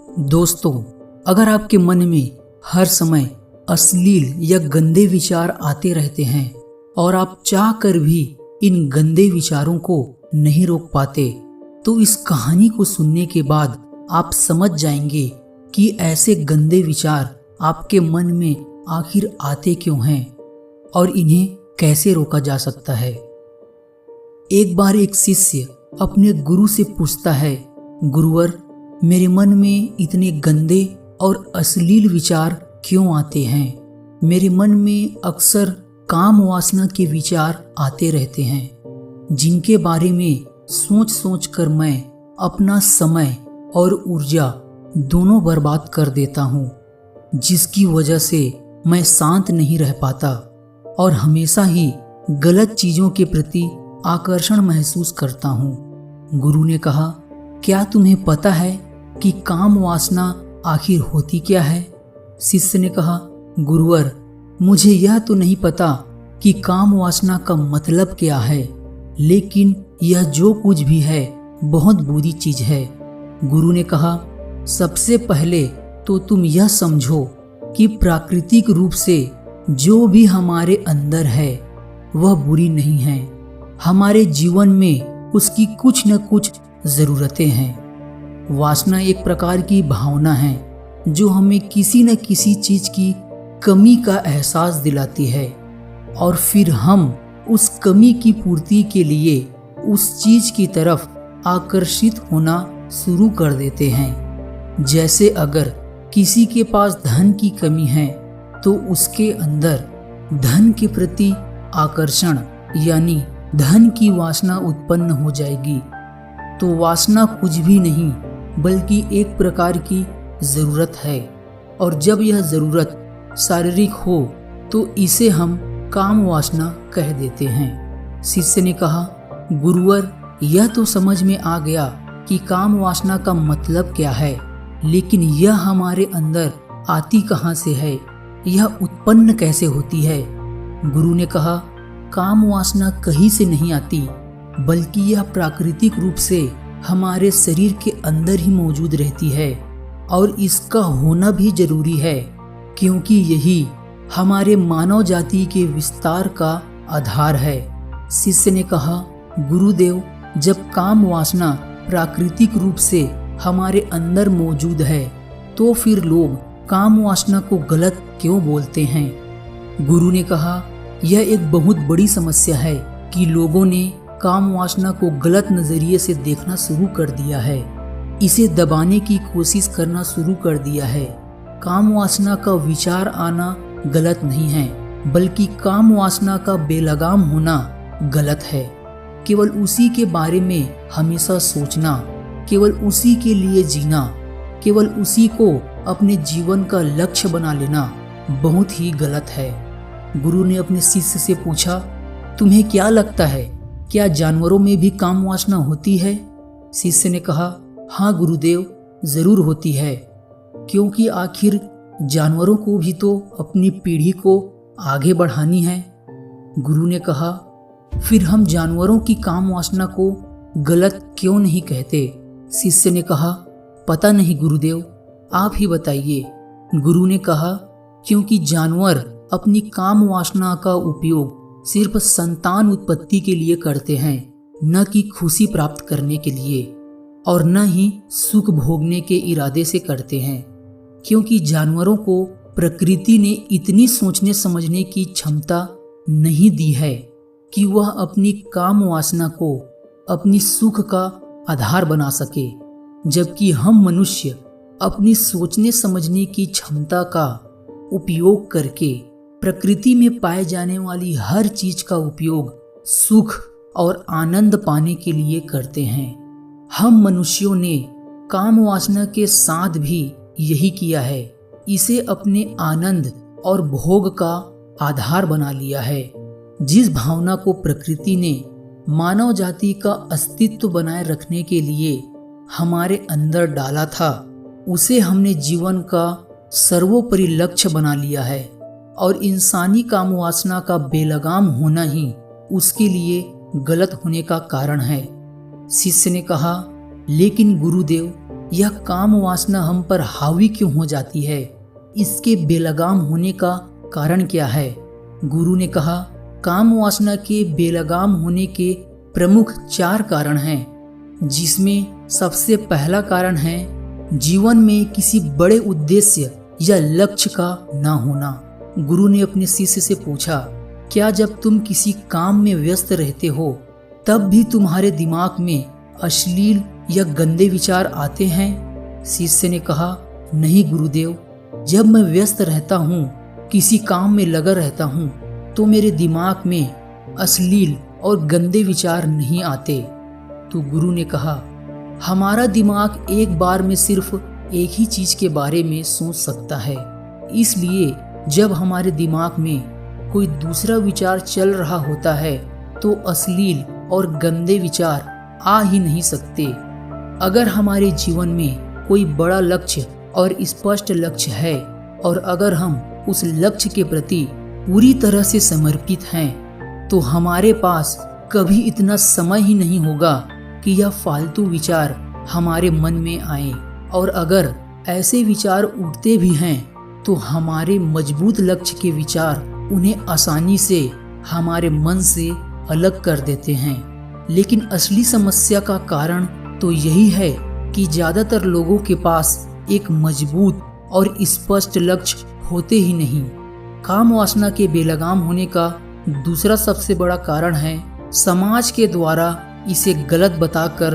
दोस्तों, अगर आपके मन में हर समय अश्लील या गंदे विचार आते रहते हैं और आप चाह कर भी इन गंदे विचारों को नहीं रोक पाते, तो इस कहानी को सुनने के बाद आप समझ जाएंगे कि ऐसे गंदे विचार आपके मन में आखिर आते क्यों हैं और इन्हें कैसे रोका जा सकता है। एक बार एक शिष्य अपने गुरु से पूछता है, गुरुवर, मेरे मन में इतने गंदे और अश्लील विचार क्यों आते हैं? मेरे मन में अक्सर काम वासना के विचार आते रहते हैं, जिनके बारे में सोच सोच कर मैं अपना समय और ऊर्जा दोनों बर्बाद कर देता हूँ, जिसकी वजह से मैं शांत नहीं रह पाता और हमेशा ही गलत चीज़ों के प्रति आकर्षण महसूस करता हूँ। गुरु ने कहा, क्या तुम्हें पता है कि काम वासना आखिर होती क्या है? शिष्य ने कहा, गुरुवर, मुझे यह तो नहीं पता कि काम वासना का मतलब क्या है, लेकिन यह जो कुछ भी है बहुत बुरी चीज है। गुरु ने कहा, सबसे पहले तो तुम यह समझो कि प्राकृतिक रूप से जो भी हमारे अंदर है वह बुरी नहीं है। हमारे जीवन में उसकी कुछ न कुछ जरूरतें हैं। वासना एक प्रकार की भावना है जो हमें किसी न किसी चीज की कमी का एहसास दिलाती है और फिर हम उस कमी की पूर्ति के लिए उस चीज की तरफ आकर्षित होना शुरू कर देते हैं। जैसे अगर किसी के पास धन की कमी है तो उसके अंदर धन के प्रति आकर्षण यानी धन की वासना उत्पन्न हो जाएगी। तो वासना कुछ भी नहीं बल्कि एक प्रकार की जरूरत है, और जब यह जरूरत शारीरिक हो तो इसे हम काम वासना कह देते हैं। शिष्य ने कहा, गुरुवर, यह तो समझ में आ गया कि काम वासना का मतलब क्या है, लेकिन यह हमारे अंदर आती कहाँ से है, यह उत्पन्न कैसे होती है? गुरु ने कहा, काम वासना कहीं से नहीं आती, बल्कि यह प्राकृतिक रूप से हमारे शरीर के अंदर ही मौजूद रहती है और इसका होना भी जरूरी है, क्योंकि यही हमारे मानव जाति के विस्तार का आधार है। शिष्य ने कहा, गुरुदेव, जब काम वासना प्राकृतिक रूप से हमारे अंदर मौजूद है तो फिर लोग काम वासना को गलत क्यों बोलते हैं? गुरु ने कहा, यह एक बहुत बड़ी समस्या है कि लोगों ने काम वासना को गलत नजरिए से देखना शुरू कर दिया है, इसे दबाने की कोशिश करना शुरू कर दिया है। काम वासना का विचार आना गलत नहीं है, बल्कि काम वासना का बेलगाम होना गलत है। केवल उसी के बारे में हमेशा सोचना, केवल उसी के लिए जीना, केवल उसी को अपने जीवन का लक्ष्य बना लेना बहुत ही गलत है। गुरु ने अपने शिष्य से पूछा, तुम्हें क्या लगता है, क्या जानवरों में भी काम वासना होती है? शिष्य ने कहा, हाँ गुरुदेव, जरूर होती है, क्योंकि आखिर जानवरों को भी तो अपनी पीढ़ी को आगे बढ़ानी है। गुरु ने कहा, फिर हम जानवरों की काम वासना को गलत क्यों नहीं कहते? शिष्य ने कहा, पता नहीं गुरुदेव, आप ही बताइए। गुरु ने कहा, क्योंकि जानवर अपनी काम वासना का उपयोग सिर्फ संतान उत्पत्ति के लिए करते हैं, न कि खुशी प्राप्त करने के लिए और न ही सुख भोगने के इरादे से करते हैं। क्योंकि जानवरों को प्रकृति ने इतनी सोचने समझने की क्षमता नहीं दी है कि वह अपनी काम वासना को अपनी सुख का आधार बना सके, जबकि हम मनुष्य अपनी सोचने समझने की क्षमता का उपयोग करके प्रकृति में पाए जाने वाली हर चीज का उपयोग सुख और आनंद पाने के लिए करते हैं। हम मनुष्यों ने काम वासना के साथ भी यही किया है, इसे अपने आनंद और भोग का आधार बना लिया है। जिस भावना को प्रकृति ने मानव जाति का अस्तित्व बनाए रखने के लिए हमारे अंदर डाला था, उसे हमने जीवन का सर्वोपरि लक्ष्य बना लिया है और इंसानी काम वासना का बेलगाम होना ही उसके लिए गलत होने का कारण है। शिष्य ने कहा, लेकिन गुरुदेव, यह काम वासना हम पर हावी क्यों हो जाती है? इसके बेलगाम होने का कारण क्या है? गुरु ने कहा, काम वासना के बेलगाम होने के प्रमुख 4 कारण हैं, जिसमें सबसे पहला कारण है जीवन में किसी बड़े उद्देश्य या लक्ष्य का ना होना। गुरु ने अपने शिष्य से पूछा, क्या जब तुम किसी काम में व्यस्त रहते हो तब भी तुम्हारे दिमाग में अश्लील या गंदे विचार आते हैं? शिष्य ने कहा, नहीं गुरुदेव, जब मैं व्यस्त रहता हूँ, किसी काम में लगा रहता हूँ, तो मेरे दिमाग में अश्लील और गंदे विचार नहीं आते। तो गुरु ने कहा, हमारा दिमाग एक बार में सिर्फ एक ही चीज के बारे में सोच सकता है, इसलिए जब हमारे दिमाग में कोई दूसरा विचार चल रहा होता है तो अश्लील और गंदे विचार आ ही नहीं सकते। अगर हमारे जीवन में कोई बड़ा लक्ष्य और स्पष्ट लक्ष्य है और अगर हम उस लक्ष्य के प्रति पूरी तरह से समर्पित हैं, तो हमारे पास कभी इतना समय ही नहीं होगा कि यह फालतू विचार हमारे मन में आए। और अगर ऐसे विचार उठते भी हैं तो हमारे मजबूत लक्ष्य के विचार उन्हें आसानी से हमारे मन से अलग कर देते हैं। लेकिन असली समस्या का कारण तो यही है कि ज्यादातर लोगों के पास एक मजबूत और स्पष्ट लक्ष्य होते ही नहीं। काम वासना के बेलगाम होने का दूसरा सबसे बड़ा कारण है समाज के द्वारा इसे गलत बताकर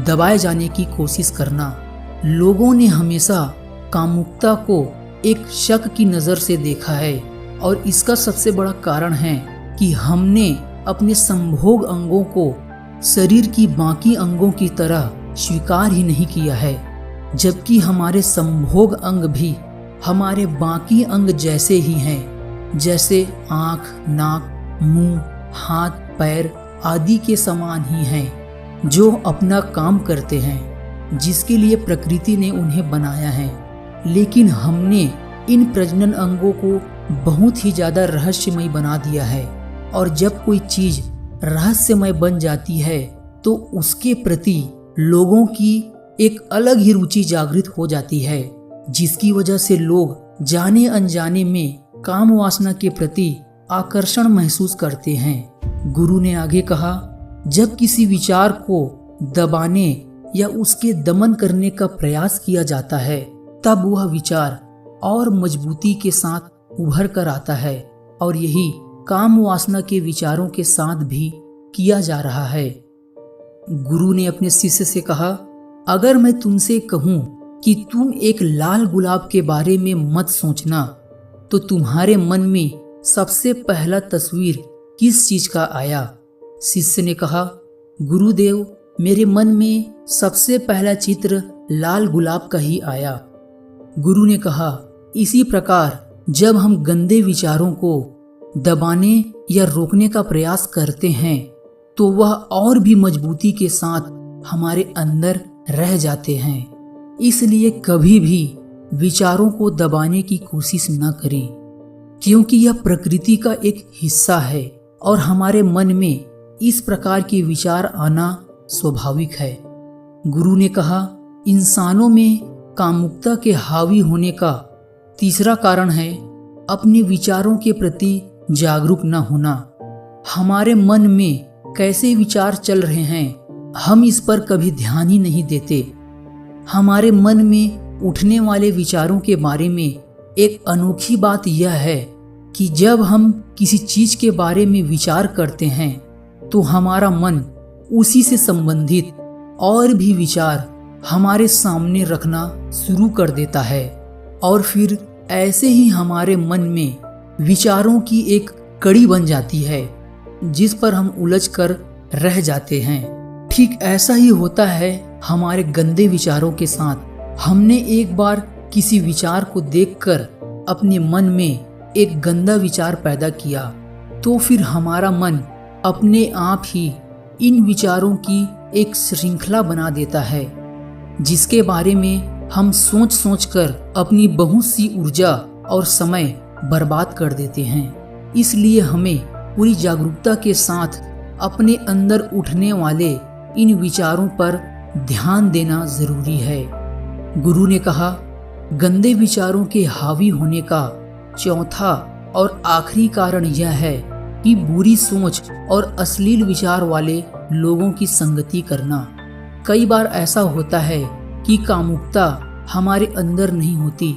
दबाए जाने की कोशिश करना। लोगों ने हमेशा कामुकता को एक शक की नज़र से देखा है और इसका सबसे बड़ा कारण है कि हमने अपने संभोग अंगों को शरीर की बाकी अंगों की तरह स्वीकार ही नहीं किया है, जबकि हमारे संभोग अंग भी हमारे बाकी अंग जैसे ही हैं, जैसे आँख, नाक, मुंह, हाथ, पैर आदि के समान ही हैं, जो अपना काम करते हैं, जिसके लिए प्रकृति ने उन्हें बनाया है। लेकिन हमने इन प्रजनन अंगों को बहुत ही ज्यादा रहस्यमय बना दिया है और जब कोई चीज रहस्यमय बन जाती है तो उसके प्रति लोगों की एक अलग ही रुचि जागृत हो जाती है, जिसकी वजह से लोग जाने अनजाने में काम वासना के प्रति आकर्षण महसूस करते हैं। गुरु ने आगे कहा, जब किसी विचार को दबाने या उसके दमन करने का प्रयास किया जाता है तब वह विचार और मजबूती के साथ उभर कर आता है और यही काम वासना के विचारों के साथ भी किया जा रहा है। गुरु ने अपने शिष्य से कहा, अगर मैं तुमसे कहूं कि तुम एक लाल गुलाब के बारे में मत सोचना, तो तुम्हारे मन में सबसे पहला तस्वीर किस चीज का आया? शिष्य ने कहा, गुरुदेव, मेरे मन में सबसे पहला चित्र लाल गुलाब का ही आया। गुरु ने कहा, इसी प्रकार जब हम गंदे विचारों को दबाने या रोकने का प्रयास करते हैं तो वह और भी मजबूती के साथ हमारे अंदर रह जाते हैं। इसलिए कभी भी विचारों को दबाने की कोशिश न करें, क्योंकि यह प्रकृति का एक हिस्सा है और हमारे मन में इस प्रकार के विचार आना स्वाभाविक है। गुरु ने कहा, इंसानों में कामुकता के हावी होने का तीसरा कारण है अपने विचारों के प्रति जागरूक न होना। हमारे मन में कैसे विचार चल रहे हैं, हम इस पर कभी ध्यान ही नहीं देते। हमारे मन में उठने वाले विचारों के बारे में एक अनोखी बात यह है कि जब हम किसी चीज के बारे में विचार करते हैं तो हमारा मन उसी से संबंधित और भी विचार हमारे सामने रखना शुरू कर देता है और फिर ऐसे ही हमारे मन में विचारों की एक कड़ी बन जाती है जिस पर हम उलझ कर रह जाते हैं। ठीक ऐसा ही होता है हमारे गंदे विचारों के साथ। हमने एक बार किसी विचार को देखकर अपने मन में एक गंदा विचार पैदा किया तो फिर हमारा मन अपने आप ही इन विचारों की एक श्रृंखला बना देता है, जिसके बारे में हम सोच सोच कर अपनी बहुत सी ऊर्जा और समय बर्बाद कर देते हैं। इसलिए हमें पूरी जागरूकता के साथ अपने अंदर उठने वाले इन विचारों पर ध्यान देना जरूरी है। गुरु ने कहा, गंदे विचारों के हावी होने का चौथा और आखिरी कारण यह है कि बुरी सोच और अश्लील विचार वाले लोगों की संगति करना। कई बार ऐसा होता है कि कामुकता हमारे अंदर नहीं होती,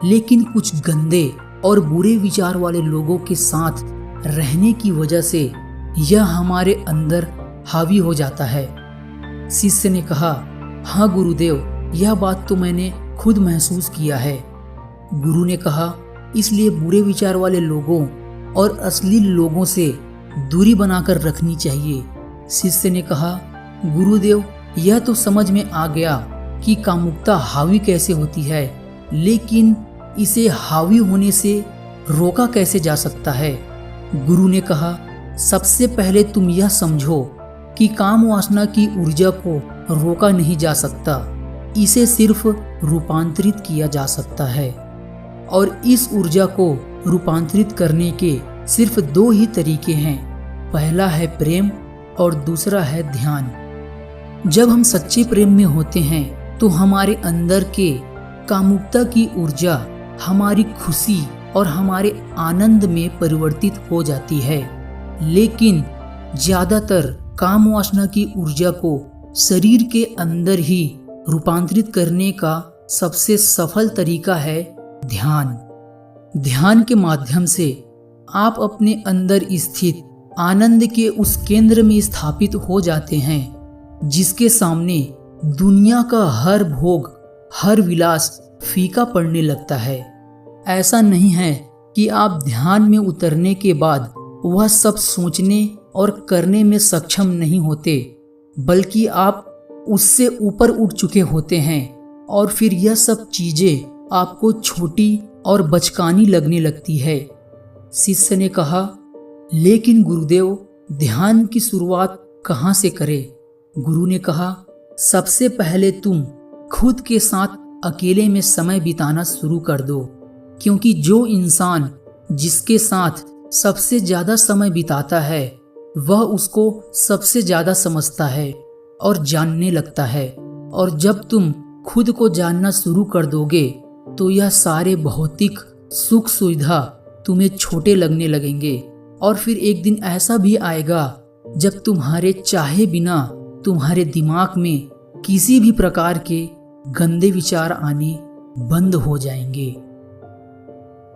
लेकिन कुछ गंदे और बुरे विचार वाले लोगों के साथ रहने की वजह से यह हमारे अंदर हावी हो जाता है। शिष्य ने कहा, हाँ गुरुदेव, यह बात तो मैंने खुद महसूस किया है। गुरु ने कहा, इसलिए बुरे विचार वाले लोगों और अश्लील लोगों से दूरी बनाकर रखनी चाहिए। शिष्य ने कहा, गुरुदेव, यह तो समझ में आ गया कि कामुकता हावी कैसे होती है, लेकिन इसे हावी होने से रोका कैसे जा सकता है। गुरु ने कहा, सबसे पहले तुम यह समझो कि काम वासना की ऊर्जा को रोका नहीं जा सकता, इसे सिर्फ रूपांतरित किया जा सकता है। और इस ऊर्जा को रूपांतरित करने के सिर्फ दो ही तरीके हैं, पहला है प्रेम और दूसरा है ध्यान। जब हम सच्चे प्रेम में होते हैं तो हमारे अंदर के कामुकता की ऊर्जा हमारी खुशी और हमारे आनंद में परिवर्तित हो जाती है। लेकिन ज्यादातर काम वासना की ऊर्जा को शरीर के अंदर ही रूपांतरित करने का सबसे सफल तरीका है ध्यान। ध्यान के माध्यम से आप अपने अंदर स्थित आनंद के उस केंद्र में स्थापित हो जाते हैं जिसके सामने दुनिया का हर भोग, हर विलास फीका पड़ने लगता है। ऐसा नहीं है कि आप ध्यान में उतरने के बाद वह सब सोचने और करने में सक्षम नहीं होते, बल्कि आप उससे ऊपर उठ चुके होते हैं और फिर यह सब चीजें आपको छोटी और बचकानी लगने लगती है। शिष्य ने कहा, लेकिन गुरुदेव, ध्यान की शुरुआत कहाँ से करें? गुरु ने कहा, सबसे पहले तुम खुद के साथ अकेले में समय बिताना शुरू कर दो, क्योंकि जो इंसान जिसके साथ सबसे ज्यादा समय बिताता है वह उसको सबसे ज्यादा समझता है और जानने लगता है। और जब तुम खुद को जानना शुरू कर दोगे तो यह सारे भौतिक सुख सुविधा तुम्हें छोटे लगने लगेंगे। और फिर एक दिन ऐसा भी आएगा जब तुम्हारे चाहे बिना तुम्हारे दिमाग में किसी भी प्रकार के गंदे विचार आने बंद हो जाएंगे।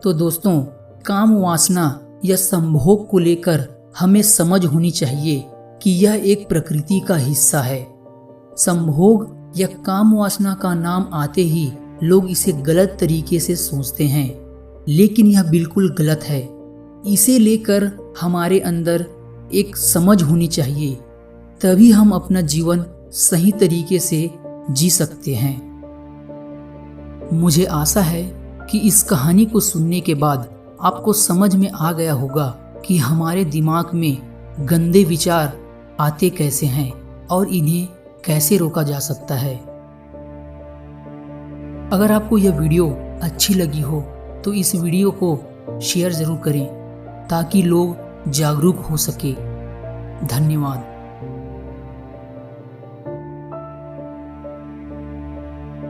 तो दोस्तों, काम वासना या संभोग को लेकर हमें समझ होनी चाहिए कि यह एक प्रकृति का हिस्सा है। संभोग या काम वासना का नाम आते ही लोग इसे गलत तरीके से सोचते हैं, लेकिन यह बिल्कुल गलत है। इसे लेकर हमारे अंदर एक समझ होनी चाहिए, तभी हम अपना जीवन सही तरीके से जी सकते हैं। मुझे आशा है कि इस कहानी को सुनने के बाद आपको समझ में आ गया होगा कि हमारे दिमाग में गंदे विचार आते कैसे हैं और इन्हें कैसे रोका जा सकता है। अगर आपको यह वीडियो अच्छी लगी हो तो इस वीडियो को शेयर जरूर करें ताकि लोग जागरूक हो सके। धन्यवाद।